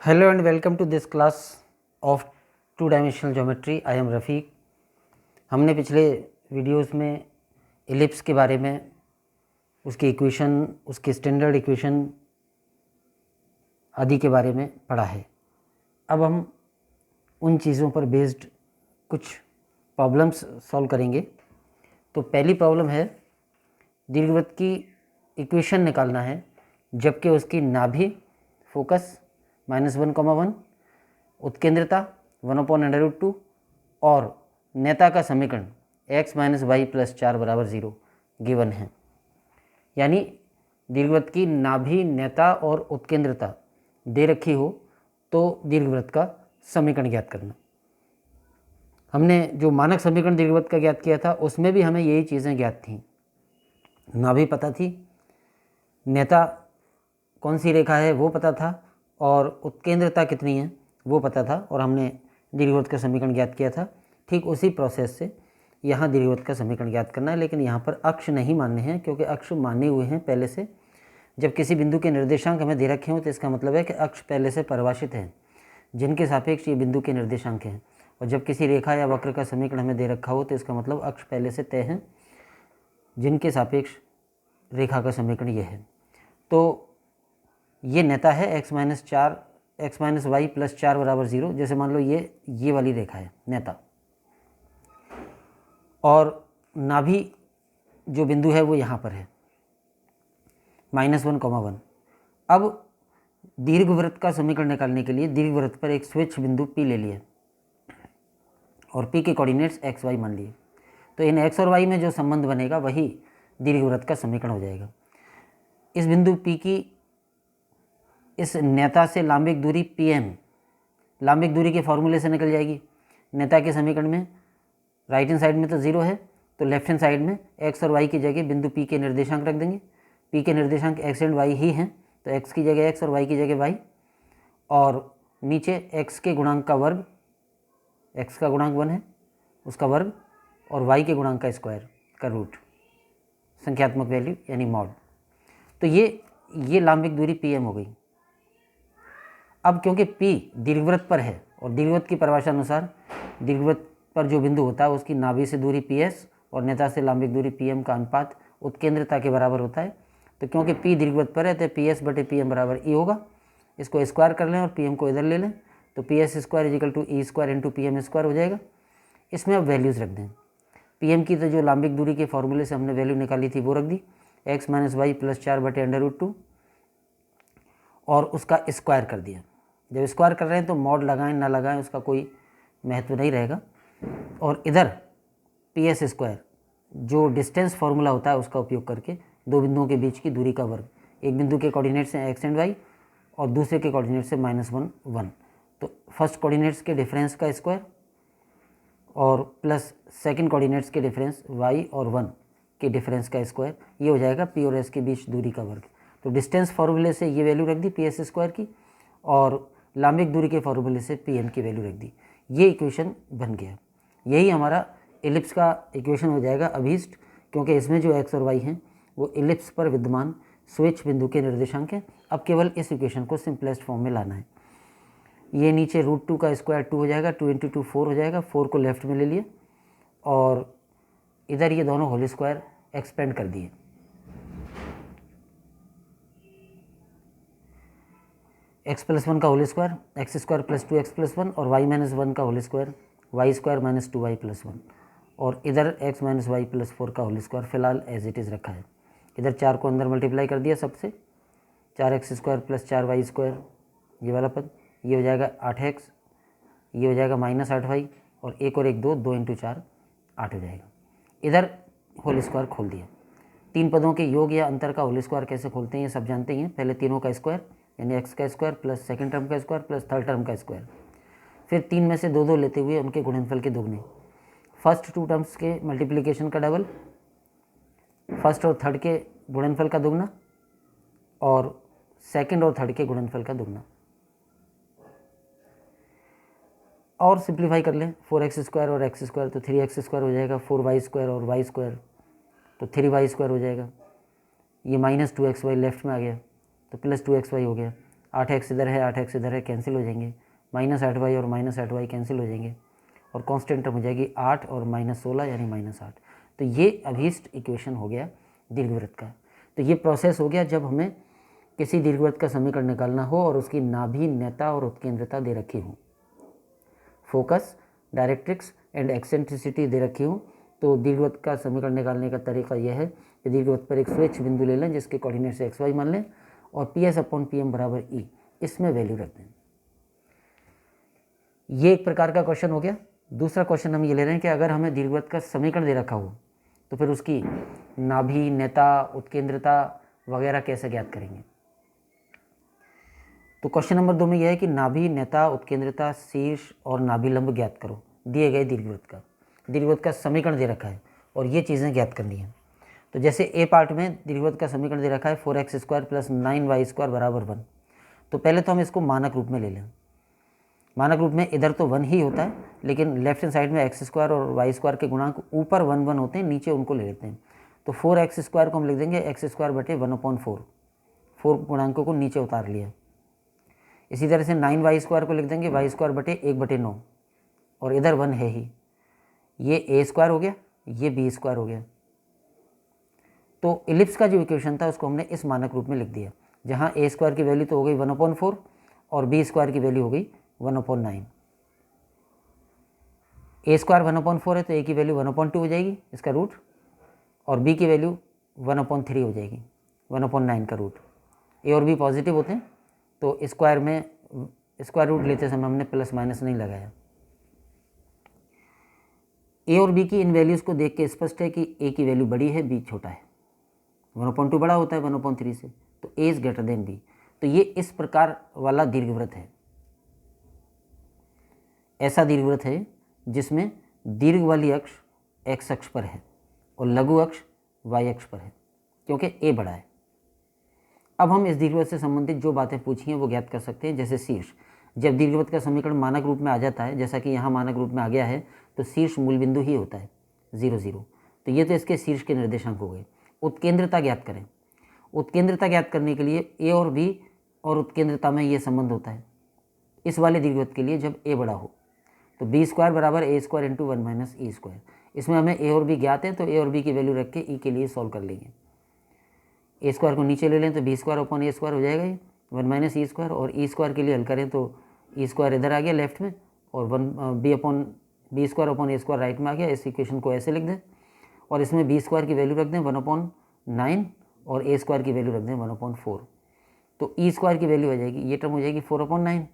Hello and welcome to this class of two dimensional geometry. I am Rafiq. हमने पिछले videos में ellipse के बारे में, उसकी इक्वेशन, उसके स्टैंडर्ड इक्वेशन आदि के बारे में पढ़ा है। अब हम उन चीज़ों पर बेस्ड कुछ प्रॉब्लम्स सॉल्व करेंगे। तो पहली प्रॉब्लम है, दीर्घवृत्त की इक्वेशन निकालना है जबकि उसकी नाभि फोकस -1,1, उत्केंद्रता 1/√2 और नेता का समीकरण x - y + 4 = 0 गिवन है। यानी दीर्घवृत्त की नाभि, नेता और उत्केंद्रता दे रखी हो तो दीर्घवृत्त का समीकरण ज्ञात करना। हमने जो मानक समीकरण दीर्घवृत्त का ज्ञात किया था उसमें भी हमें यही चीज़ें ज्ञात थीं। नाभि पता थी, नेता कौन सी रेखा है वो पता था, और उत्केंद्रता कितनी है वो पता था, और हमने दीर्घवृत्त का समीकरण ज्ञात किया था। ठीक उसी प्रोसेस से यहाँ दीर्घवृत्त का समीकरण ज्ञात करना है, लेकिन यहाँ पर अक्ष नहीं मानने हैं क्योंकि अक्ष माने हुए हैं पहले से। जब किसी बिंदु के निर्देशांक हमें दे रखे हों तो इसका मतलब है कि अक्ष पहले से परिभाषित है जिनके सापेक्ष ये बिंदु के निर्देशांक हैं। और जब किसी रेखा या वक्र का समीकरण हमें दे रखा हो तो इसका मतलब अक्ष पहले से तय है जिनके सापेक्ष रेखा का समीकरण ये है। तो ये नेता है x - y + 4 = 0। जैसे मान लो ये वाली रेखा है नेता, और नाभि जो बिंदु है वो यहाँ पर है -1,1। अब दीर्घवृत्त का समीकरण निकालने के लिए दीर्घवृत्त पर एक स्विच बिंदु P ले लिया और P के कोऑर्डिनेट्स x y मान लिए। तो इन x और y में जो संबंध बनेगा वही दीर्घवृत्त का समीकरण हो जाएगा। इस बिंदु P की इस नेता से लांबिक दूरी PM लांबिक दूरी के फॉर्मूले से निकल जाएगी। नेता के समीकरण में राइट हैंड साइड में तो 0 है, तो लेफ्ट हैंड साइड में x और y की जगह बिंदु P के निर्देशांक रख देंगे। P के निर्देशांक x एंड y ही हैं, तो x की जगह x और y की जगह y, और नीचे x के गुणांक का वर्ग, x का गुणांक 1 है उसका वर्ग, और y के गुणांक का स्क्वायर का रूट, संख्यात्मक वैल्यू यानी मॉड। तो ये लांबिक दूरी PM हो गई। अब क्योंकि P दीर्घवृत्त पर है और दीर्घवृत्त की परिभाषा अनुसार दीर्घवृत्त पर जो बिंदु होता है उसकी नाभि से दूरी PS और नेता से लांबिक दूरी PM का अनुपात उत्केंद्रता के बराबर होता है। तो क्योंकि P दीर्घवृत्त पर है तो PS/PM = E होगा। इसको स्क्वायर कर लें और PM को इधर ले लें तो PS² = E² × PM² हो जाएगा। इसमें अब वैल्यूज़ रख दें। PM की तो जो लांबिक दूरी के फॉर्मूले से हमने वैल्यू निकाली थी वो रख दी, x - y + 4/√2, और उसका स्क्वायर कर दिया। जब स्क्वायर कर रहे हैं तो मॉड लगाएं ना लगाएं उसका कोई महत्व नहीं रहेगा। और इधर PS² जो डिस्टेंस फार्मूला होता है उसका उपयोग करके दो बिंदुओं के बीच की दूरी का वर्ग, एक बिंदु के कोऑर्डिनेट्स हैं x एंड y और दूसरे के कोऑर्डिनेट्स है -1, 1, तो फर्स्ट कोऑर्डिनेट्स के डिफरेंस का स्क्वायर और प्लस सेकंड कोऑर्डिनेट्स के डिफरेंस y और 1 के डिफरेंस का स्क्वायर, ये हो जाएगा P और S के बीच दूरी का वर्ग। तो डिस्टेंस फार्मूले से ये वैल्यू रख दी PS² की, और लांबिक दूरी के फार्मूले से PM की वैल्यू रख दी। ये इक्वेशन बन गया। यही हमारा एलिप्स का इक्वेशन हो जाएगा अभीष्ट, क्योंकि इसमें जो x और y हैं वो एलिप्स पर विद्यमान स्विच बिंदु के निर्देशांक हैं। अब केवल इस इक्वेशन को सिंपलेस्ट फॉर्म में लाना है। ये नीचे √2 का स्क्वायर 2 हो जाएगा, 2 × 2 4 हो जाएगा, 4 को लेफ्ट में ले लिए और इधर ये दोनों होल स्क्वायर एक्सपेंड कर दिए। x+1 का होल स्क्वायर x² + 2x + 1 और y - 1 का होल स्क्वायर y² - 2y + 1, और इधर x - y + 4 का होल स्क्वायर फिलहाल एज इट इज़ रखा है। इधर 4 को अंदर मल्टीप्लाई कर दिया सबसे, 4x² + 4y² ये वाला पद, ये हो जाएगा 8x, ये हो जाएगा -8y, और 1 और 1 2, 2 × 4 8 हो जाएगा। इधर होल स्क्वायर खोल दिया। तीन पदों के योग या अंतर का होल स्क्वायर कैसे खोलते हैं ये सब जानते हैं। पहले तीनों का स्क्वायर यानी x का स्क्वायर प्लस सेकंड टर्म का स्क्वायर प्लस थर्ड टर्म का स्क्वायर, फिर 3 में से 2 2 लेते हुए उनके गुणनफल के दुगने, फर्स्ट 2 टर्म्स के मल्टीप्लिकेशन का डबल, फर्स्ट और थर्ड के गुणनफल का दुगना, और सेकंड और थर्ड के गुणनफल का दुगना। और सिंप्लीफाई कर लें, 4x² और x² तो 3x² हो जाएगा, 4y² और y² तो 3y² हो जाएगा। ये -2xy लेफ्ट में आ गया तो +2xy हो गया। 8x इधर है, 8x इधर है, कैंसिल हो जाएंगे, -8y और -8y कैंसिल हो जाएंगे, और कांस्टेंट टर्म हो जाएगी 8 और -16 यानी -8। तो ये अभीष्ट इक्वेशन हो गया दीर्घवृत्त का। तो ये प्रोसेस हो गया जब हमें किसी दीर्घवृत्त का समीकरण निकालना हो और उसकी नाभि, नेता और उत्केंद्रता दे रखी हो, फोकस, डायरेक्ट्रिक्स एंड एक्सेंट्रिसिटी दे रखी हो। तो दीर्घवृत्त का समीकरण निकालने का तरीका यह है कि दीर्घवृत्त पर एक स्वेच्छ बिंदु ले लें जिसके कोऑर्डिनेट्स XY मान लें और PS/PM बराबर E इसमें वैल्यू रख दें। ये एक प्रकार का क्वेश्चन हो गया। दूसरा क्वेश्चन हम ये ले रहे हैं कि अगर हमें दीर्घवृत्त का समीकरण दे रखा हो तो फिर उसकी नाभि, नेता, उत्केंद्रता वगैरह कैसे ज्ञात करेंगे। तो क्वेश्चन नंबर 2 में यह है कि नाभि, नेता, उत्केंद्रता, शीर्ष और नाभिलंब ज्ञात करो। दिए गए दीर्घवृत्त का समीकरण दे रखा है और ये चीज़ें ज्ञात करनी है। तो जैसे ए पार्ट में दीर्घवृत्त का समीकरण दे रखा है 4x² + 9y² = 1। तो पहले तो हम इसको मानक रूप में ले लें। मानक रूप में इधर तो 1 ही होता है, लेकिन लेफ्ट हैंड साइड में x² और y² के गुणांक ऊपर 1 1 होते हैं, नीचे उनको ले लेते हैं। तो 4x² को हम लिख देंगे x² बटे 1/4, 4 गुणांकों को नीचे उतार लिया। इसी तरह से 9y² को लिख देंगे y² बटे 1/9, और इधर 1 है ही, ये a² हो गया, ये b² हो गया। तो इलिप्स का जो इक्वेशन था उसको हमने इस मानक रूप में लिख दिया, जहाँ a² की वैल्यू तो हो गई 1/4 और b² की वैल्यू हो गई 1/9। a² 1/4 है तो a की वैल्यू 1/2 हो जाएगी इसका रूट, और b की वैल्यू 1/3 हो जाएगी 1/9 का रूट। a और b पॉजिटिव होते हैं तो स्क्वायर में स्क्वायर रूट लेते समय हमने प्लस माइनस नहीं लगाया। a और b की इन वैल्यूज़ को देख के स्पष्ट है कि a की वैल्यू बड़ी है, b छोटा है। 1/2 बड़ा होता है 1/3 से, तो a is greater than b। तो ये इस प्रकार वाला दीर्घवृत्त है। ऐसा दीर्घवृत्त है जिसमें दीर्घ वाली अक्ष x अक्ष पर है और लघु अक्ष y अक्ष पर है, क्योंकि a बड़ा है। अब हम इस दीर्घवृत्त से संबंधित जो बातें पूछी हैं वो ज्ञात कर सकते हैं। जैसे शीर्ष, जब दीर्घवृत्त का समीकरण मानक रूप में आ जाता है, जैसा कि यहाँ मानक रूप में आ गया है, तो शीर्ष मूल बिंदु ही होता है 0 0। तो ये तो इसके शीर्ष के निर्देशांक हो गए। उत्केंद्रता ज्ञात करें। उत्केंद्रता ज्ञात करने के लिए a और b और उत्केंद्रता में ये संबंध होता है इस वाले दीर्घवृत्त के लिए जब a बड़ा हो, तो b² बराबर a² × 1 - e²। इसमें हमें a और b ज्ञात है तो a और b की वैल्यू रख के e के लिए सॉल्व कर लेंगे। a² को नीचे ले लें तो b² / a² हो जाएगा ये 1 - e², और e² के लिए हल करें तो e² इधर आ गया लेफ्ट में और b² / a² राइट में आ गया। इस इक्वेशन को ऐसे लिख दें और इसमें b² की वैल्यू रख दें 1/9 और a² की वैल्यू रख दें 1/4। तो e² की वैल्यू आ जाएगी, ये टर्म हो जाएगी 4/9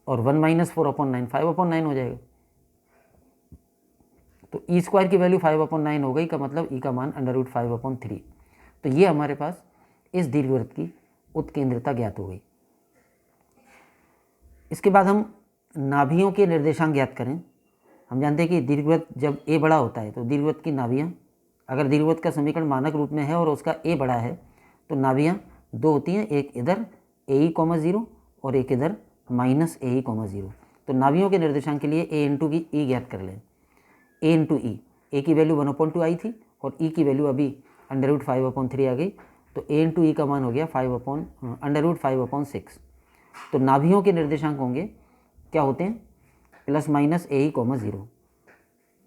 और 1 - 4/9 5/9 हो जाएगा। तो e² की वैल्यू 5/9 हो गई, का मतलब e का मान √5/3। तो ये हमारे पास इस दीर्घवृत्त की उत्केंद्रता ज्ञात हो गई। इसके बाद हम नाभियों के निर्देशांक ज्ञात करें। हम जानते हैं कि दीर्घवृत्त जब a बड़ा होता है तो दीर्घवृत्त की नाभियाँ, अगर दीर्घवृत्त का समीकरण मानक रूप में है और उसका a बड़ा है तो नाभियाँ 2 होती हैं, एक इधर ae, 0 और एक इधर -ae, 0। तो नाभियों के निर्देशांक के लिए a × e ज्ञात कर लें। a × e, a की वैल्यू 1/2 आई थी और e की वैल्यू अभी √5/3 आ गई, तो a × e का मान हो गया √5/6। तो नाभियों के निर्देशांक होंगे क्या होते हैं, ±ae, 0,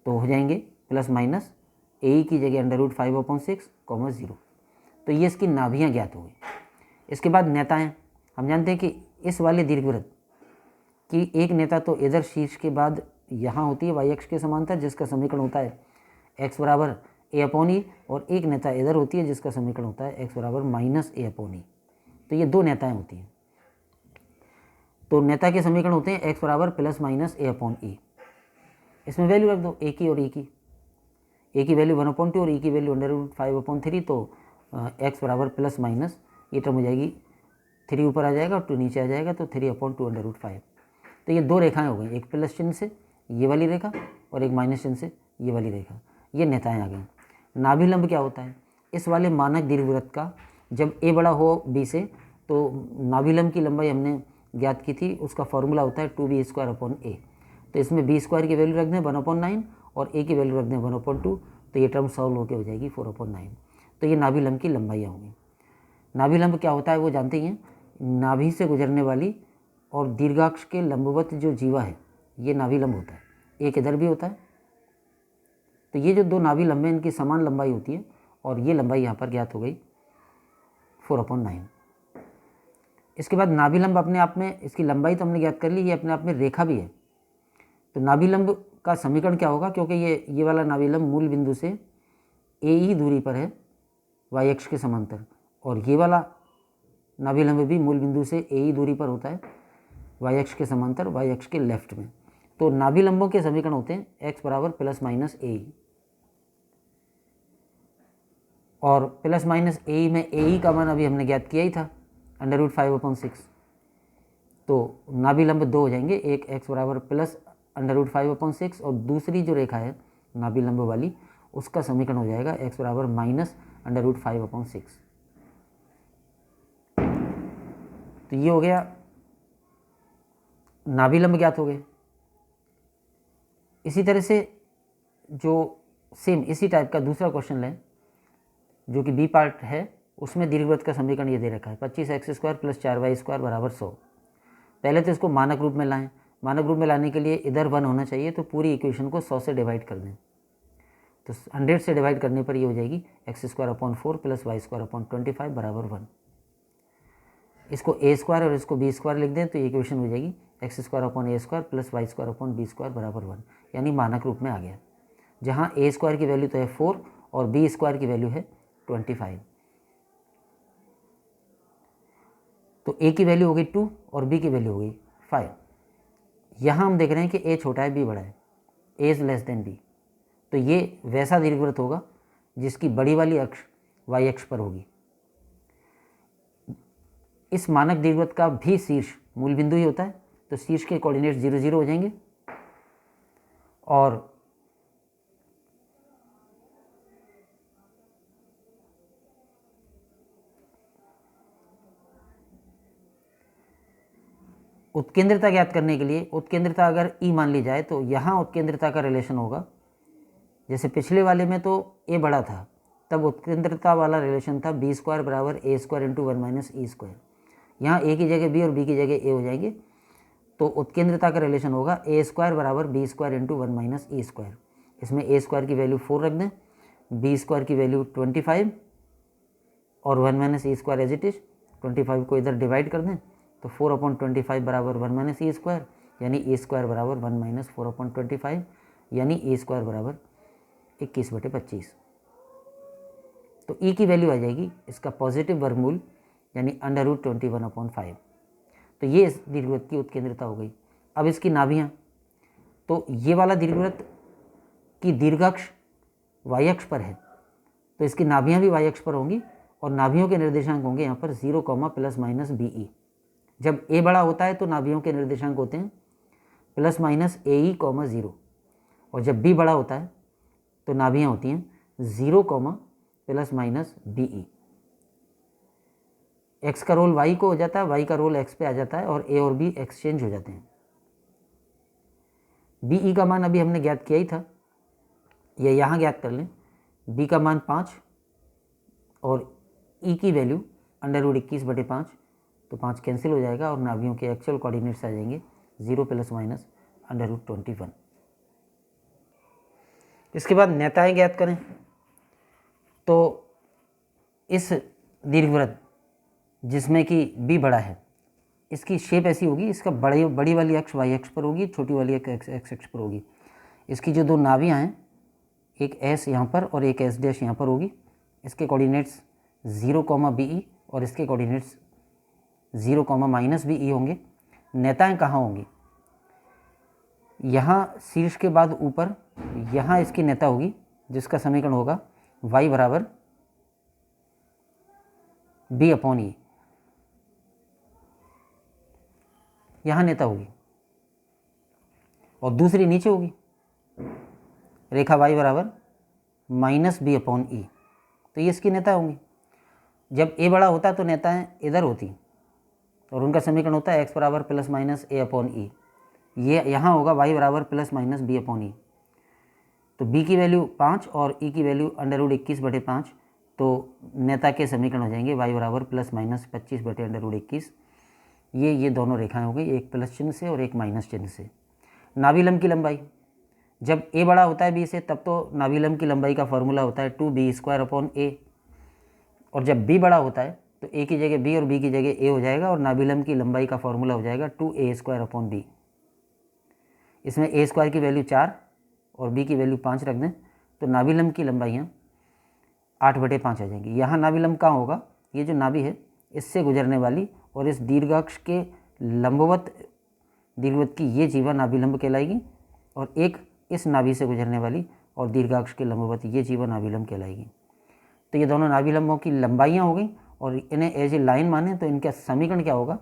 तो हो जाएंगे ±ae की जगह √5/6, 0। तो ये इसकी नाभियाँ ज्ञात हो गई। इसके बाद नेताएँ, हम जानते हैं कि इस वाले दीर्घवृत्त की एक नेता तो इधर शीर्ष के बाद यहाँ होती है y अक्ष के समांतर, जिसका समीकरण होता है x बराबर a/e, और एक नेता इधर होती है जिसका समीकरण होता है x बराबर -a/e। तो ये 2 नेताएँ होती हैं। तो नेता के समीकरण होते हैं x बराबर ±a/e। इसमें वैल्यू रख दो a की और e की। a की वैल्यू 1/2 और e की वैल्यू √5/3, तो x बराबर ± ये टर्म हो जाएगी 3 ऊपर आ जाएगा और 2 नीचे आ जाएगा, तो 3/2 √5। तो ये 2 रेखाएं हो गई, एक प्लस चिन्ह से ये वाली रेखा और एक माइनस चिन्ह से ये वाली रेखा। ये नेताएं आ गई। नाभिलंब क्या होता है, इस वाले मानक दीर्घवृत्त का जब a बड़ा हो b से, तो नाभिलंब की लंबाई हमने ज्ञात की थी, उसका फॉर्मूला होता है 2b²/a। तो इसमें b² की वैल्यू रख दें 1/9 और a की वैल्यू रख दें 1/2, तो ये टर्म सॉल्व होकर हो जाएगी 4/9। तो ये नाभिलंब की लंबाइयाँ होंगी। नाभिलंब क्या होता है वो जानते ही हैं, नाभि से गुजरने वाली और दीर्घाक्ष के लंबवत जो जीवा है ये नाभि लंब होता है, एक इधर भी होता है। तो ये जो दो नाभि लंबे हैं इनकी समान लंबाई होती है और ये लंबाई यहाँ पर ज्ञात हो गई 4/9। इसके बाद नाभि लंब अपने आप में, इसकी लंबाई तो हमने ज्ञात कर ली, ये अपने आप में रेखा भी है। तो नाभि लंब का समीकरण क्या होगा, क्योंकि ये वाला नाभि लंब मूल बिंदु से AE दूरी पर है y अक्ष के समांतर, और ये वाला नाभि लंब भी मूल बिंदु से AE दूरी पर होता है y अक्ष के समांतर, y अक्ष के लेफ्ट में। तो नाभि लंबों के समीकरण होते हैं x बराबर ± AE, और ± AE में AE का मान अभी हमने ज्ञात किया ही था √5/6। तो नाभि लंब दो हो जाएंगे, एक x बराबर +√5/6 और दूसरी जो रेखा है नाभि लंब वाली उसका समीकरण हो जाएगा x बराबर -√5/6। तो ये हो गया, नाभि लंब ज्ञात हो गए। इसी तरह से जो सेम इसी टाइप का दूसरा क्वेश्चन लें जो कि बी पार्ट है, उसमें दीर्घवृत्त का समीकरण ये दे रखा है 25x² + 4y² बराबर 100। पहले तो इसको मानक रूप में लाएं। मानक रूप में लाने के लिए इधर 1 होना चाहिए, तो पूरी इक्वेशन को 100 से डिवाइड कर दें। तो 100 से डिवाइड करने पर ये हो जाएगी x² + y² बराबर 1। इसको a² और इसको b² लिख दें तो ये इक्वेशन हो जाएगी x² + y² बराबर 1, यानी मानक रूप में आ गया, जहाँ a² की वैल्यू तो है 4 और b² की वैल्यू है 25। तो a की वैल्यू हो गई 2 और b की वैल्यू हो गई 5। यहाँ हम देख रहे हैं कि a छोटा है, b बड़ा है, a is less than b। तो ये वैसा दीर्घवृत्त होगा जिसकी बड़ी वाली अक्ष y अक्ष पर होगी। इस मानक दीर्घवृत्त का भी शीर्ष मूल बिंदु ही होता है, तो शीर्ष के कोऑर्डिनेट्स 0, 0 हो जाएंगे, और उत्केंद्रता ज्ञात करने के लिए उत्केंद्रता अगर E मान ली जाए तो यहाँ उत्केंद्रता का रिलेशन होगा, जैसे पिछले वाले में तो a बड़ा था तब उत्केंद्रता वाला रिलेशन था b² बराबर a² × 1 - e²। यहाँ a की जगह b और b की जगह a हो जाएंगे, तो उत्केंद्रता का रिलेशन होगा a² बराबर b² × 1 - e²। इसमें a² की वैल्यू 4 रख दें, b² की वैल्यू 25 और 1 - e² एज इट इज़। 25 को इधर डिवाइड कर दें तो 4/25 बराबर 1 - e², यानी e² बराबर 1 - 4/25, यानी e² बराबर 21/25। तो e की वैल्यू आ जाएगी इसका पॉजिटिव वर्गमूल, यानी √21/5। तो ये इस दीर्घवृत्त की उत्केंद्रता हो गई। अब इसकी नाभियाँ, तो ये वाला दीर्घवृत्त की दीर्घाक्ष y अक्ष पर है, तो इसकी नाभियाँ भी y अक्ष पर होंगी और नाभियों के निर्देशांक होंगे यहाँ पर 0, ±BE। जब a बड़ा होता है तो नाभियों के निर्देशांक होते हैं ±AE, 0, और जब b बड़ा होता है तो नाभियाँ होती हैं 0, ±BE। x का रोल y को हो जाता है, y का रोल x पे आ जाता है और a और b एक्सचेंज हो जाते हैं। BE का मान अभी हमने ज्ञात किया ही था, या यहाँ ज्ञात कर लें। b का मान 5 और e की वैल्यू √21/5, तो 5 कैंसिल हो जाएगा और नाभियों के एक्चुअल कोऑर्डिनेट्स आ जाएंगे 0 ± √21। इसके बाद नेताएं ज्ञात करें। तो इस दीर्घवृत्त जिसमें कि b बड़ा है, इसकी शेप ऐसी होगी, इसका बड़ी वाली अक्ष y अक्ष पर होगी, छोटी वाली x अक्ष पर होगी। इसकी जो दो नाभियाँ हैं, एक s यहाँ पर और एक s' यहाँ पर होगी। इसके कोऑर्डिनेट्स 0, BE और इसके कोऑर्डिनेट्स 0, -BE होंगे। नेताएं कहाँ होंगी? यहाँ शीर्ष के बाद ऊपर यहाँ इसकी नेता होगी, जिसका समीकरण होगा y बराबर B/E। यहाँ नेता होगी और दूसरी नीचे होगी, रेखा y बराबर -B/E। तो ये इसकी नेता होंगी। जब a बड़ा होता तो नेताएं इधर होती और उनका समीकरण होता है x बराबर ±A/E। ये यहाँ होगा y बराबर ±B/E। तो b की वैल्यू 5 और e की वैल्यू √21/5, तो नेता के समीकरण हो जाएंगे y बराबर ±25/√21, ये दोनों रेखाएं हो गई, एक प्लस चिन्ह से और एक माइनस चिन्ह से। नाभि लंब की लंबाई, जब a बड़ा होता है b से तब तो नाभि लंब की लंबाई का फॉर्मूला होता है 2b² a, और जब b बड़ा होता है तो a की जगह b और b की जगह a हो जाएगा, और नाभि लंब की लंबाई का फॉर्मूला हो जाएगा 2a² b। इसमें a² की वैल्यू 4 और b की वैल्यू 5 रख दें तो नाभि लंब की लंबाइयाँ 8/5 आ जाएंगी। यहाँ नाभि लंब कहाँ होगा, ये जो नाभि है इससे गुजरने वाली और इस दीर्घाक्ष के लंबवत दीर्घवृत्त की ये जीवा नाभि लंब कहलाएगी, और एक इस नाभि से गुजरने वाली और दीर्घाक्ष के लंबवत ये जीवा नाभि लंब कहलाएगी। तो ये दोनों नाभि लंबों की लंबाइयाँ हो गई, और इन्हें एज ए लाइन माने तो इनका समीकरण क्या होगा,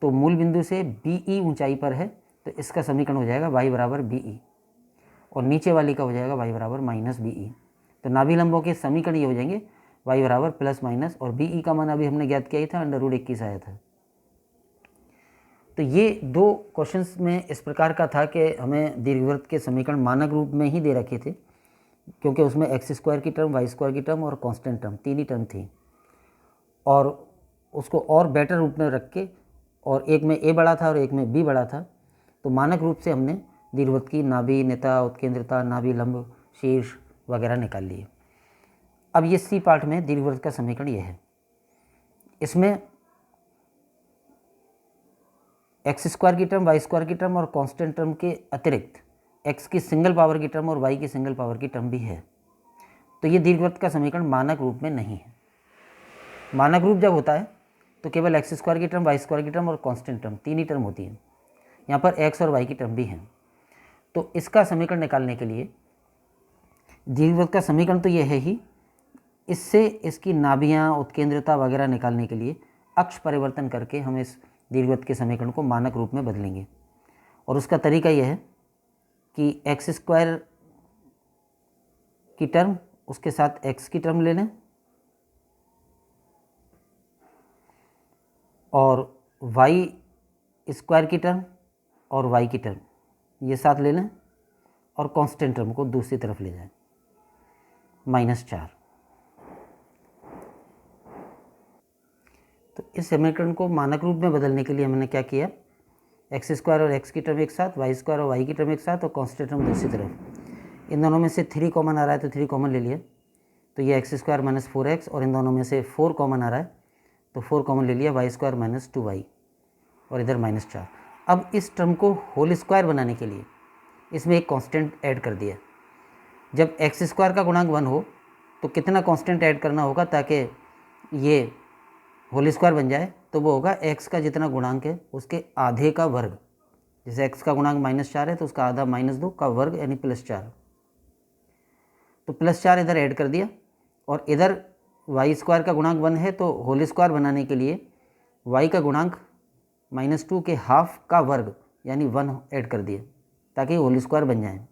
तो मूल बिंदु से BE ऊंचाई पर है तो इसका समीकरण हो जाएगा y बराबर BE, और नीचे वाली का हो जाएगा y बराबर -BE। तो नाभि लंबों के समीकरण ये हो जाएंगे y बराबर प्लस माइनस, और BE का मान अभी हमने ज्ञात किया ही था, √21 आया था। तो ये दो क्वेश्चंस में इस प्रकार का था कि हमें दीर्घवृत्त के समीकरण मानक रूप में ही दे रखे थे, क्योंकि उसमें x² की टर्म, y² की टर्म और कांस्टेंट टर्म, तीन ही टर्म थी, और उसको और बेटर रूप में रख के, और एक में a बड़ा था और एक में b बड़ा था, तो मानक रूप से हमने दीर्घवृत्त की नाभि, नेता, उत्केंद्रता, नाभि लंब, शीर्ष वगैरह निकाल लिए। अब ये सी पार्ट में दीर्घवृत्त का समीकरण ये है। इसमें x² की टर्म, y² की टर्म और कांस्टेंट टर्म के अतिरिक्त x की सिंगल पावर की टर्म और y की सिंगल पावर की टर्म भी है। तो ये दीर्घवृत्त का समीकरण मानक रूप में नहीं है। मानक रूप जब होता है तो केवल x² की टर्म, y² की टर्म और कांस्टेंट टर्म, तीन ही टर्म होती है। यहाँ पर x और y की टर्म भी हैं। तो इसका समीकरण निकालने के लिए दीर्घवृत्त का समीकरण तो ये है ही, इससे इसकी नाभियाँ, उत्केंद्रता वगैरह निकालने के लिए अक्ष परिवर्तन करके हम इस दीर्घवृत्त के समीकरण को मानक रूप में बदलेंगे। और उसका तरीका यह है कि x² की टर्म उसके साथ x की टर्म ले लें, और y² की टर्म और y की टर्म ये साथ ले लें, और कांस्टेंट टर्म को दूसरी तरफ ले जाएं, -4। तो इस समीकरण को मानक रूप में बदलने के लिए हमने क्या किया, x² और x की टर्म एक साथ, y² और y की टर्म एक साथ, और कांस्टेंट टर्म दूसरी तरफ। इन दोनों में से 3 कॉमन आ रहा है तो 3 कॉमन ले लिया, तो ये x² - 4x, और इन दोनों में से 4 कॉमन आ रहा है तो 4 कॉमन ले लिया, y² - 2y, और इधर -4। अब इस टर्म को होल स्क्वायर बनाने के लिए इसमें एक कांस्टेंट ऐड कर दिया। जब x² का गुणांक 1 हो तो कितना कांस्टेंट ऐड करना होगा ताकि ये होल स्क्वायर बन जाए, तो वो होगा x का जितना गुणांक है उसके आधे का वर्ग। जैसे x का गुणांक -4 है तो उसका आधा -2 का वर्ग यानी +4। तो +4 इधर ऐड कर दिया, और इधर y² का गुणांक 1 है तो होल स्क्वायर बनाने के लिए y का गुणांक -2 के हाफ का वर्ग यानी 1 ऐड कर दिया ताकि होल स्क्वायर बन जाए।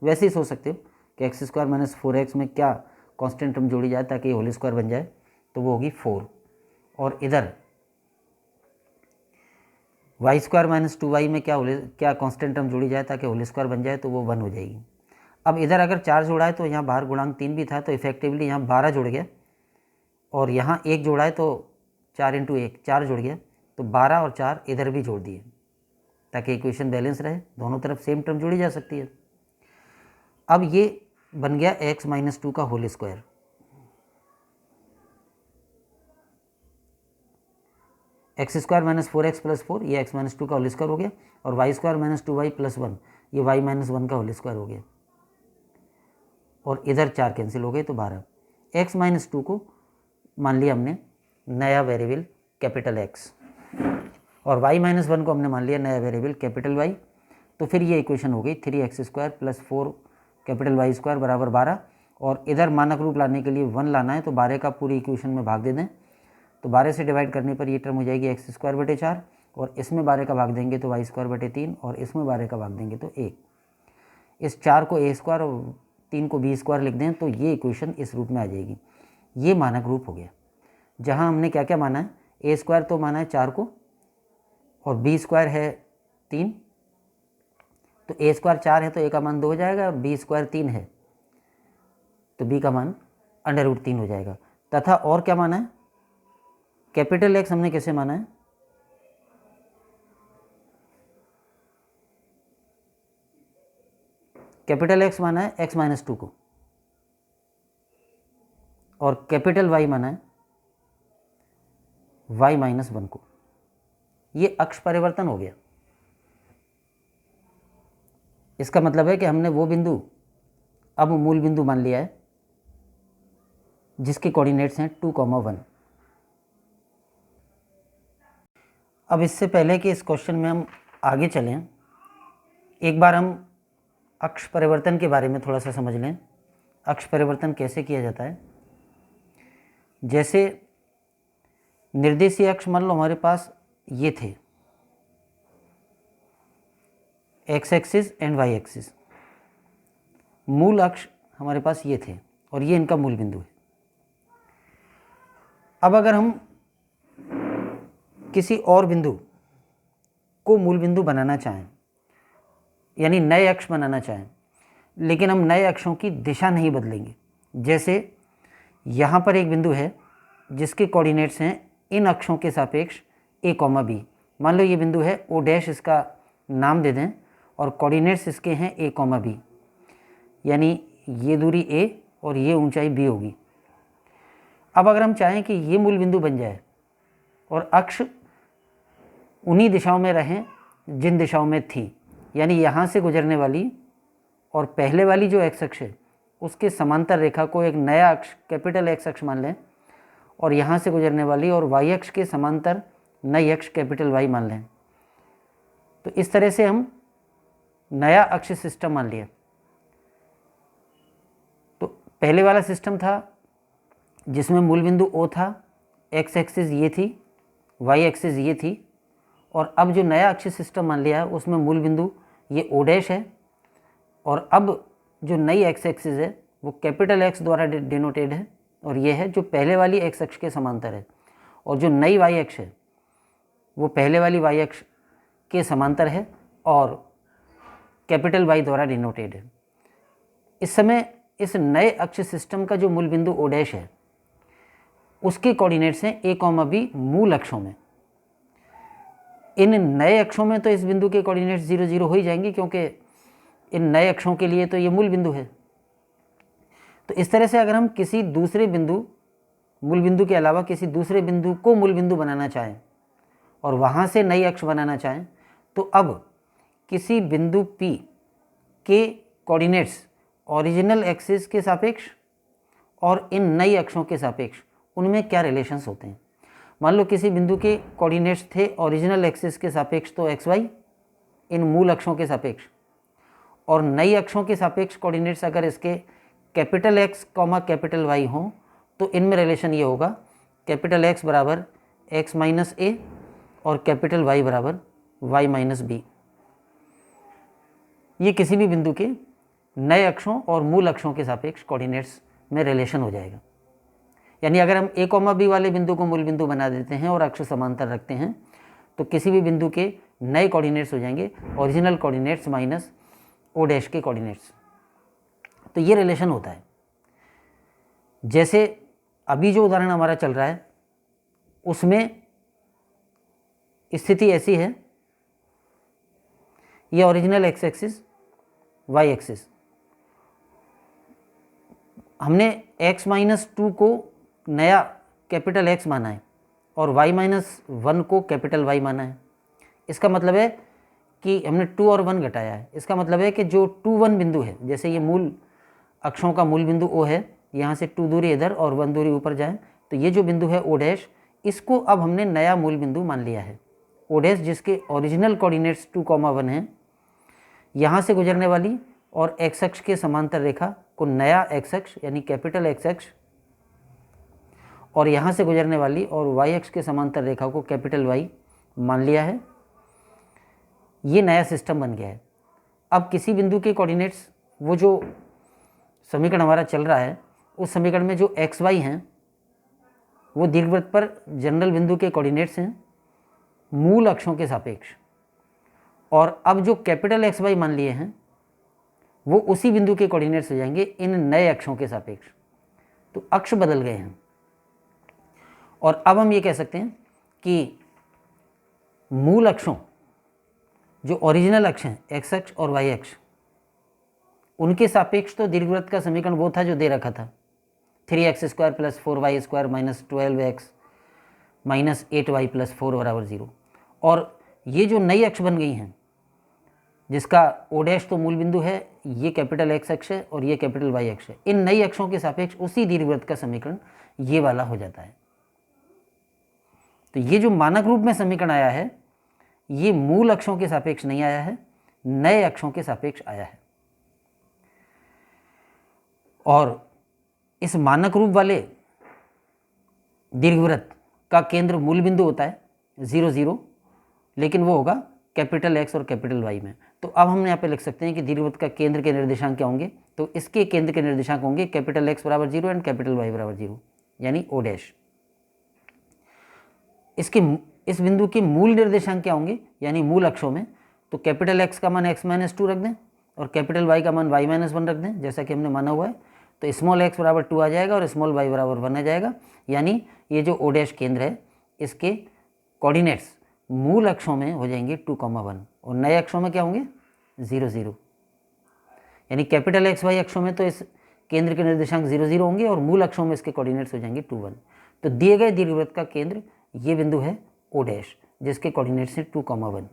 वैसे ही सोच सकते हो कि x² - 4x में क्या कांस्टेंट टर्म जोड़ी जाए ताकि होल स्क्वायर बन जाए, तो वो होगी 4, और इधर y² - 2y में क्या कांस्टेंट टर्म जोड़ी जाए ताकि होल स्क्वायर बन जाए, तो वो 1 हो जाएगी। अब इधर अगर 4 जोड़ा है तो यहाँ बाहर गुणांक 3 भी था, तो इफेक्टिवली यहाँ 12 जुड़ गया, और यहाँ 1 जोड़ा है तो 4 × 1 4 जुड़ गया, तो 12 और 4 इधर भी जोड़ दिए ताकि इक्वेशन बैलेंस रहे, दोनों तरफ सेम टर्म जोड़ी जा सकती है। अब ये बन गया x - 2 का होल स्क्वायर। x² - 4x + 4 ये x - 2 का होल स्क्वायर हो गया, और y² - 2y + 1 ये y - 1 का होल स्क्वायर हो गया, और इधर 4 कैंसिल हो गए तो 12। x - 2 को मान लिया हमने नया वेरिएबल कैपिटल X, और y - 1 को हमने मान लिया नया वेरिएबल कैपिटल Y। तो फिर ये इक्वेशन हो गई 3x² + 4 कैपिटल Y² = 12, और इधर मानक रूप लाने के लिए 1 लाना है तो 12 का पूरी इक्वेशन में भाग दे दें, तो 12 से डिवाइड करने पर ये टर्म हो जाएगी x² / 4, और इसमें 12 का भाग देंगे तो y² / 3, और इसमें 12 का भाग देंगे तो 1। इस 4 को a² और 3 को b² लिख दें तो ये इक्वेशन इस रूप में आ जाएगी। ये मानक रूप हो गया, जहाँ हमने क्या क्या माना है, a² तो माना है 4 को, और b² है 3, तो a² 4 है तो a का मान 2 हो जाएगा, और b² 3 है तो b का मान √3 हो जाएगा। तथा और क्या माना है, कैपिटल X हमने कैसे माना है, कैपिटल एक्स माना है एक्स माइनस 2 को और कैपिटल वाई माना है वाई माइनस 1 को। ये अक्ष परिवर्तन हो गया। इसका मतलब है कि हमने वो बिंदु अब मूल बिंदु मान लिया है जिसके कोऑर्डिनेट्स हैं 2, 1। अब इससे पहले कि इस क्वेश्चन में हम आगे चलें, एक बार हम अक्ष परिवर्तन के बारे में थोड़ा सा समझ लें। अक्ष परिवर्तन कैसे किया जाता है। जैसे निर्देशीय अक्ष मान लो हमारे पास ये थे, X axis and Y axis. मूल अक्ष हमारे पास ये थे और ये इनका मूल बिंदु है। अब अगर हम किसी और बिंदु को मूल बिंदु बनाना चाहें, यानी नए अक्ष बनाना चाहें, लेकिन हम नए अक्षों की दिशा नहीं बदलेंगे। जैसे यहाँ पर एक बिंदु है जिसके कोऑर्डिनेट्स हैं इन अक्षों के सापेक्ष a, b। मान लो ये बिंदु है o डैश, इसका नाम दे दें और कोऑर्डिनेट्स इसके हैं a, b, यानी ये दूरी a और ये ऊंचाई b होगी। अब अगर हम चाहें कि ये मूल बिंदु बन जाए और अक्ष उन्हीं दिशाओं में रहें जिन दिशाओं में थी, यानी यहाँ से गुजरने वाली और पहले वाली जो एक्स अक्ष है उसके समांतर रेखा को एक नया अक्ष कैपिटल एक्स अक्ष मान लें और यहाँ से गुजरने वाली और वाई अक्ष के समांतर नई अक्ष कैपिटल वाई मान लें। तो इस तरह से हम नया अक्ष सिस्टम मान लिया। तो पहले वाला सिस्टम था जिसमें मूल बिंदु O था, एक्स एक्सिस ये थी, वाई एक्सिस ये थी, और अब जो नया अक्ष सिस्टम मान लिया है उसमें मूल बिंदु ये O डैश है और अब जो नई एक्स एक्सिस है वो कैपिटल एक्स द्वारा डिनोटेड है और ये है जो पहले वाली एक्स अक्ष के समांतर है, और जो नई वाई अक्ष है वो पहले वाली वाई अक्ष के समांतर है और कैपिटल वाई द्वारा डिनोटेड है। इस समय इस नए अक्ष सिस्टम का जो मूल बिंदु O डैश है उसके कोऑर्डिनेट्स हैं a, b मूल अक्षों में। इन नए अक्षों में तो इस बिंदु के कोऑर्डिनेट्स 0, 0 हो ही जाएंगे क्योंकि इन नए अक्षों के लिए तो ये मूल बिंदु है। तो इस तरह से अगर हम किसी दूसरे बिंदु, मूल बिंदु के अलावा किसी दूसरे बिंदु को मूल बिंदु बनाना चाहें और वहाँ से नई अक्ष बनाना चाहें, तो अब किसी बिंदु P के कोऑर्डिनेट्स ओरिजिनल एक्सिस के सापेक्ष और इन नई अक्षों के सापेक्ष उनमें क्या रिलेशंस होते हैं। मान लो किसी बिंदु के कोऑर्डिनेट्स थे ओरिजिनल एक्सिस के सापेक्ष तो एक्स वाई इन मूल अक्षों के सापेक्ष, और नई अक्षों के सापेक्ष कोऑर्डिनेट्स अगर इसके capital X comma capital Y हों तो इनमें रिलेशन ये होगा कैपिटल एक्स बराबर एक्स माइनस ए और कैपिटल वाई बराबर वाई माइनस बी। ये किसी भी बिंदु के नए अक्षों और मूल अक्षों के सापेक्ष कोऑर्डिनेट्स में रिलेशन हो जाएगा। यानी अगर हम a, b वाले बिंदु को मूल बिंदु बना देते हैं और अक्ष समांतर रखते हैं तो किसी भी बिंदु के नए कोऑर्डिनेट्स हो जाएंगे original coordinates minus O dash के कोऑर्डिनेट्स। तो ये रिलेशन होता है। जैसे अभी जो उदाहरण हमारा चल रहा है उसमें स्थिति ऐसी है, ये original X axis Y axis, हमने x माइनस 2 को नया कैपिटल X माना है और y माइनस 1 को कैपिटल Y माना है। इसका मतलब है कि हमने 2 और 1 घटाया है। इसका मतलब है कि जो 2, 1 बिंदु है, जैसे ये मूल अक्षों का मूल बिंदु O है, यहाँ से 2 दूरी इधर और 1 दूरी ऊपर जाए, तो ये जो बिंदु है O डैश, इसको अब हमने नया मूल बिंदु मान लिया है। O डैश जिसके ओरिजिनल कोऑर्डिनेट्स 2, 1 हैं, यहाँ से गुजरने वाली और एक्स अक्ष के समांतर रेखा को नया एक्स अक्ष यानी कैपिटल एक्स अक्ष और यहाँ से गुजरने वाली और वाई अक्ष के समांतर रेखा को कैपिटल वाई मान लिया है। ये नया सिस्टम बन गया है। अब किसी बिंदु के कोऑर्डिनेट्स, वो जो समीकरण हमारा चल रहा है उस समीकरण में जो एक्स वाई हैं वो दीर्घवृत्त पर जनरल बिंदु के कोऑर्डिनेट्स हैं मूल अक्षों के सापेक्ष, और अब जो कैपिटल एक्स वाई मान लिए हैं वो उसी बिंदु के कोऑर्डिनेट्स हो जाएंगे इन नए अक्षों के सापेक्ष। तो अक्ष बदल गए हैं और अब हम ये कह सकते हैं कि मूल अक्षों जो ओरिजिनल अक्ष हैं एक्स अक्ष और वाई अक्ष, उनके सापेक्ष तो दीर्घवृत्त का समीकरण वो था जो दे रखा था, 3x² + 4y² - 12x - 8y + 4 = 0। और ये जो नई अक्ष बन गई हैं, जिसका O' तो मूल बिंदु है, ये कैपिटल X अक्ष है और ये कैपिटल Y अक्ष है, इन नई अक्षों के सापेक्ष उसी दीर्घवृत्त का समीकरण ये वाला हो जाता है। तो ये जो मानक रूप में समीकरण आया है, ये मूल अक्षों के सापेक्ष नहीं आया है, नए अक्षों के सापेक्ष आया है। और इस मानक रूप वाले दीर्घवृत्त का केंद्र मूल बिंदु होता है 0 0, लेकिन वो होगा कैपिटल X और कैपिटल Y में। तो अब हम यहाँ पे लिख सकते हैं कि दीर्घवृत्त का केंद्र के निर्देशांक क्या होंगे, तो इसके केंद्र के निर्देशांक होंगे capital X = 0 and capital Y = 0, यानी O'। इसके इस बिंदु के मूल निर्देशांक क्या होंगे, यानी मूल अक्षों में, तो कैपिटल X का मान x - 2 रख दें और कैपिटल Y का मान y - 1 रख दें, जैसा कि हमने माना हुआ है। तो स्मॉल x = 2 आ जाएगा और स्मॉल y = 1 आ जाएगा, यानी ये जो O' केंद्र है, इसके कोऑर्डिनेट्स मूल अक्षों में हो जाएंगे 2, 1 और नए अक्षों में क्या होंगे 0 0, यानी कैपिटल X Y अक्षों में तो इस केंद्र के निर्देशांक 0 0 होंगे और मूल अक्षों में इसके कोऑर्डिनेट्स हो जाएंगे 2, 1। तो दिए गए दीर्घवृत्त का केंद्र ये बिंदु है O', जिसके कोऑर्डिनेट्स हैं 2, 1।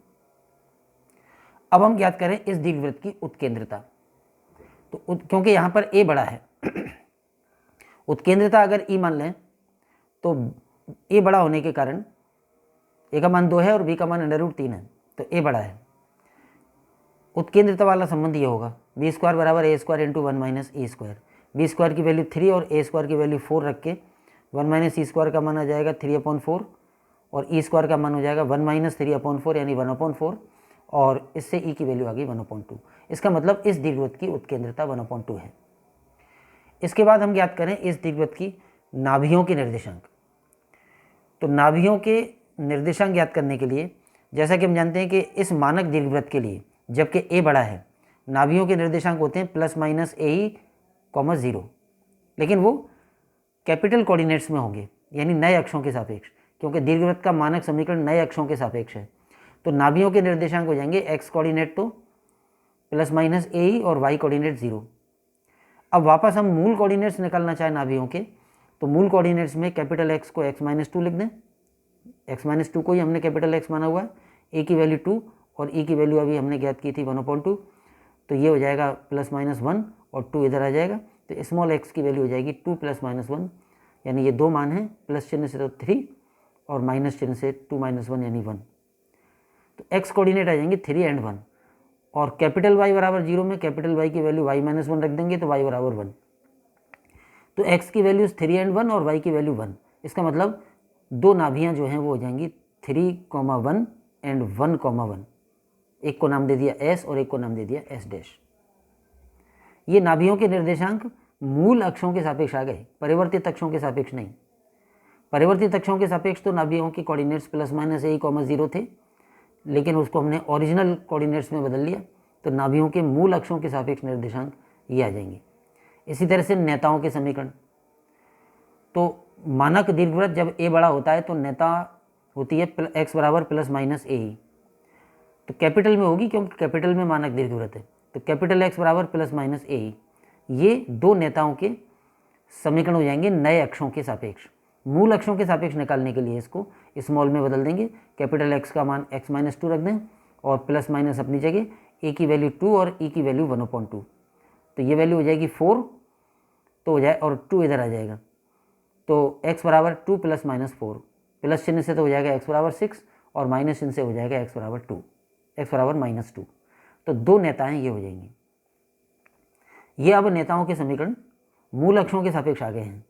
अब हम ज्ञात करें इस दीर्घवृत्त की उत्केंद्रता। तो क्योंकि यहाँ पर a बड़ा है, उत्केंद्रता अगर e मान लें तो a बड़ा होने के कारण a का मान 2 है और b का मान √3 है, तो a बड़ा है। उत्केंद्रता वाला संबंध ये होगा b² = a² × 1 - e²। b² की वैल्यू 3 और a² की वैल्यू 4 रख के 1 - e² का मान आ जाएगा 3/4 और e² का मान हो जाएगा 1 - 3/4 यानी 1/4, और इससे e की वैल्यू आ गई 1/2। इसका मतलब इस दीर्घवृत्त की उत्केंद्रता 1/2 है। इसके बाद हम ज्ञात करें इस दीर्घवृत्त की नाभियों के निर्देशांक। तो नाभियों के निर्देशांक ज्ञात करने के लिए, जैसा कि हम जानते हैं कि इस मानक दीर्घवृत्त के लिए जबकि a बड़ा है, नाभियों के निर्देशांक होते हैं ± ae, 0, लेकिन वो कैपिटल कोऑर्डिनेट्स में होंगे, यानी नए अक्षों के सापेक्ष, क्योंकि दीर्घवृत्त का मानक समीकरण नए अक्षों के सापेक्ष है। तो नाभियों के निर्देशांक हो जाएंगे x कोऑर्डिनेट तो ± ae और y कोऑर्डिनेट 0। अब वापस हम मूल कोऑर्डिनेट्स निकालना चाहें नाभियों के, तो मूल कोऑर्डिनेट्स में कैपिटल X को x - 2 लिख दें, x - 2 को ही हमने कैपिटल X माना हुआ है, a की वैल्यू 2 और e की वैल्यू अभी हमने ज्ञात की थी 1/2, तो ये हो जाएगा ±1 और 2 इधर आ जाएगा, तो स्मॉल x की वैल्यू हो जाएगी 2 + -1, यानी ये दो मान हैं, प्लस चिन्ह से तो 3 और माइनस चिन्ह से 2 - 1 यानी 1। तो x कोऑर्डिनेट आ जाएंगे 3 और 1, और कैपिटल Y = 0 में कैपिटल Y की वैल्यू y - 1 रख देंगे तो y = 1। तो x की वैल्यूज 3 और 1 और y की वैल्यू 1। इसका मतलब दो नाभियाँ जो हैं वो हो जाएंगी 3, 1 एंड 1, 1। एक को नाम दे दिया S और एक को नाम दे दिया S'। ये नाभियों के निर्देशांक मूल अक्षों के सापेक्ष आ गए, परिवर्तित अक्षों के सापेक्ष नहीं। परिवर्तित अक्षों के सापेक्ष तो नाभियों के कोऑर्डिनेट्स ± a, 0 थे, लेकिन उसको हमने ओरिजिनल कोऑर्डिनेट्स में बदल लिया, तो नाभियों के मूल अक्षों के सापेक्ष निर्देशांक ये आ जाएंगे। इसी तरह से नेताओं के समीकरण, तो मानक दीर्घवृत्त जब a बड़ा होता है तो नेता होती है x = ± a, तो कैपिटल में होगी क्योंकि कैपिटल में मानक दीर्घवृत्त है, तो कैपिटल X = ± a। ये दो नेताओं के समीकरण हो जाएंगे नए अक्षों के सापेक्ष। मूल अक्षों के सापेक्ष निकालने के लिए इसको स्मॉल में बदल देंगे, कैपिटल X का मान x - 2 रख दें और प्लस माइनस अपनी जगह, a की वैल्यू 2 और e की वैल्यू 1/2, तो ये वैल्यू हो जाएगी 4 तो हो जाए और 2 इधर आ जाएगा, तो x = 2 ± 4, प्लस चिन्ह से तो हो जाएगा x = 6 और माइनस चिन्ह से हो जाएगा x = 2, x = -2। तो दो नेताएं ये हो जाएंगी। ये अब नेताओं के समीकरण मूल अक्षों के सापेक्ष आ गए हैं।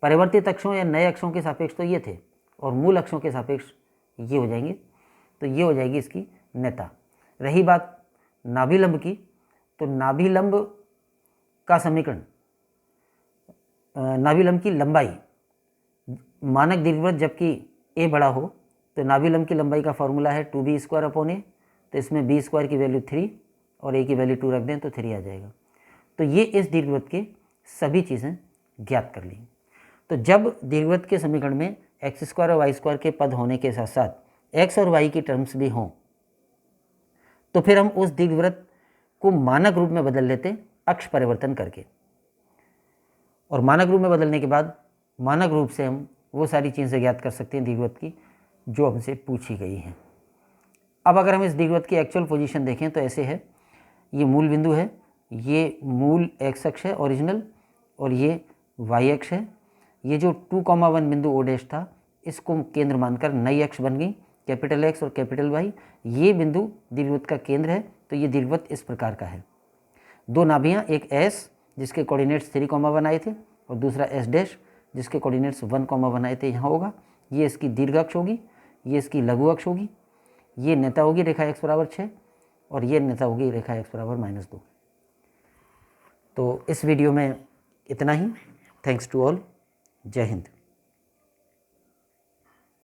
परिवर्तित अक्षों या नए अक्षों के सापेक्ष तो ये थे और मूल अक्षों के सापेक्ष ये हो जाएंगे, तो ये हो जाएगी इसकी नेता। रही बात नाभिलंब की, तो नाभिलंब का समीकरण, नाभिलंब की लंबाई, मानक दीर्घवृत्त जबकि a बड़ा हो तो नाभिलंब की लंबाई का फॉर्मूला है 2b² a, तो इसमें b² की वैल्यू 3 और a की वैल्यू 2 रख दें तो 3 आ जाएगा। तो ये इस दीर्घवृत्त के सभी चीज़ें ज्ञात कर ली। तो जब दीर्घवृत्त के समीकरण में x² और y² के पद होने के साथ साथ x और y की टर्म्स भी हों, तो फिर हम उस दीर्घवृत्त को मानक रूप में बदल लेते हैं अक्ष परिवर्तन करके। और मानक रूप में बदलने के बाद मानक रूप से हम वो सारी चीज़ें ज्ञात कर सकते हैं दीर्घवृत्त की जो हमसे पूछी गई हैं। अब अगर हम इस दीर्घवृत्त की एक्चुअल पोजीशन देखें तो ऐसे है, ये मूल बिंदु है, ये मूल एक्स अक्ष है ओरिजिनल, और ये वाई अक्ष है। ये जो 2,1 बिंदु ओ डैश था इसको केंद्र मानकर नई अक्ष बन गई कैपिटल एक्स और कैपिटल वाई। ये बिंदु दीर्घवृत्त का केंद्र है। तो ये दीर्घवृत्त इस प्रकार का है। दो नाभियाँ, एक एस जिसके कोऑर्डिनेट्स 3,1 आए थे और दूसरा एस डैश जिसके कोऑर्डिनेट्स 1,1 आए थे, यहाँ होगा। ये इसकी दीर्घ अक्ष होगी, ये इसकी लघु अक्ष होगी, ये नेता होगी रेखा x बराबर 6 और ये नेता होगी रेखा x बराबर -2। तो इस वीडियो में इतना ही। Thanks to all. जय हिंद।